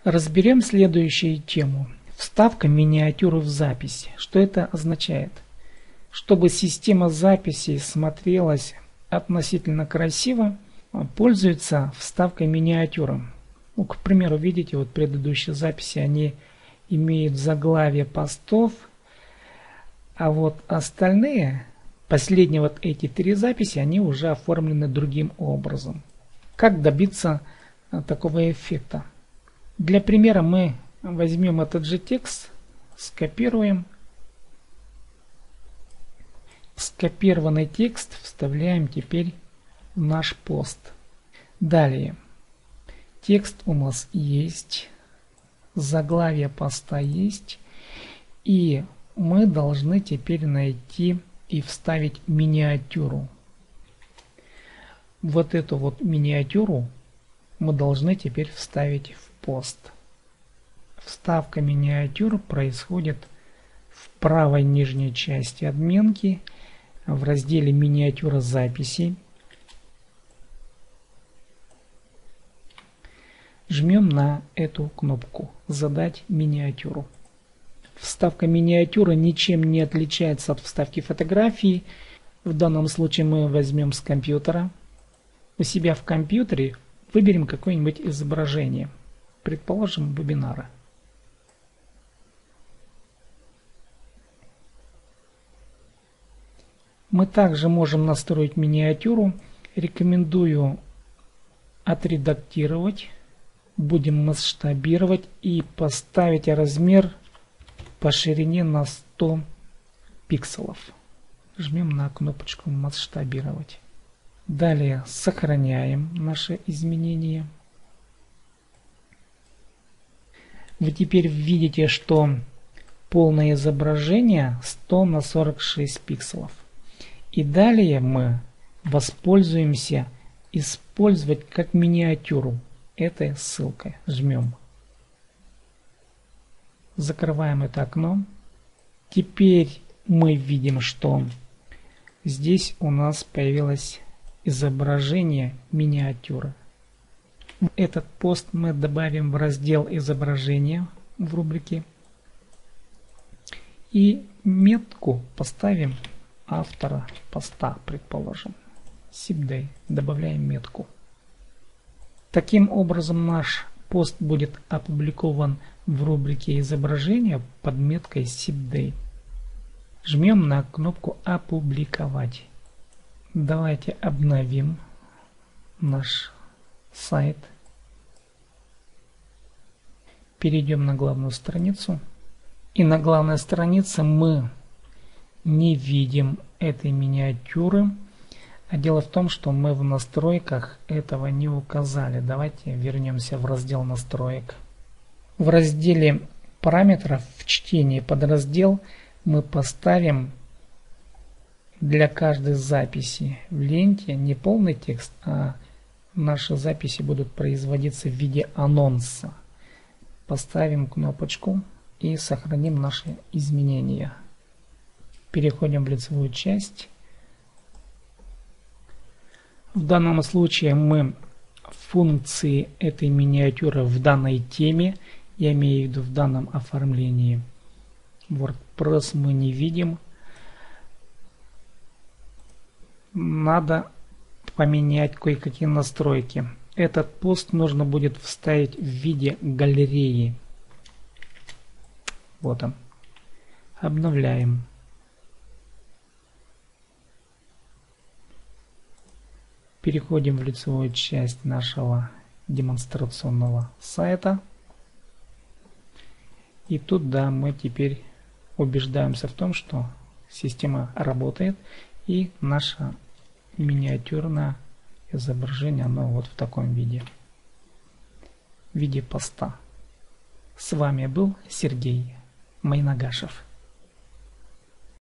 Разберем следующую тему. Вставка миниатюры в запись. Что это означает? Чтобы система записи смотрелась относительно красиво, пользуется вставкой миниатюры. Ну, к примеру, видите, вот предыдущие записи, они имеют заглавие постов, а вот остальные, последние вот эти 3 записи, они уже оформлены другим образом. Как добиться такого эффекта? Для примера мы возьмем этот же текст, скопируем. Скопированный текст вставляем теперь в наш пост. Далее. Текст у нас есть, заглавие поста есть, и мы должны теперь найти и вставить миниатюру. Вот эту вот миниатюру мы должны теперь вставить в пост. Вставка миниатюр происходит в правой нижней части админки в разделе «Миниатюра записей». Жмем на эту кнопку «Задать миниатюру». Вставка миниатюры ничем не отличается от вставки фотографии. В данном случае мы возьмем с компьютера. У себя в компьютере выберем какое-нибудь изображение. Предположим, вебинара. Мы также можем настроить миниатюру. Рекомендую отредактировать. Будем масштабировать и поставить размер по ширине на 100 пикселов. Жмем на кнопочку «Масштабировать». Далее сохраняем наши изменения. Вы теперь видите, что полное изображение 100 на 46 пикселов. И далее мы воспользуемся использовать как миниатюру этой ссылкой. Жмем. Закрываем это окно. Теперь мы видим, что здесь у нас появилось изображение миниатюры. Этот пост мы добавим в раздел изображения в рубрике. И метку поставим автора поста, предположим. SIPDAY. Добавляем метку. Таким образом наш пост будет опубликован в рубрике изображения под меткой SIPDAY. Жмем на кнопку «Опубликовать». Давайте обновим наш сайт. Перейдем на главную страницу. И на главной странице мы не видим этой миниатюры. А дело в том, что мы в настройках этого не указали. Давайте вернемся в раздел настроек. В разделе параметров в чтении подраздел мы поставим для каждой записи в ленте не полный текст, а наши записи будут производиться в виде анонса. Поставим кнопочку и сохраним наши изменения. Переходим в лицевую часть. В данном случае мы функции этой миниатюры в данной теме, я имею в виду в данном оформлении WordPress, мы не видим. Надо поменять кое-какие настройки. Этот пост нужно будет вставить в виде галереи. Вот он. Обновляем. Переходим в лицевую часть нашего демонстрационного сайта. И тут, да, мы теперь убеждаемся в том, что система работает, и наше миниатюрное изображение, оно вот в таком виде. В виде поста. С вами был Сергей Майнагашев.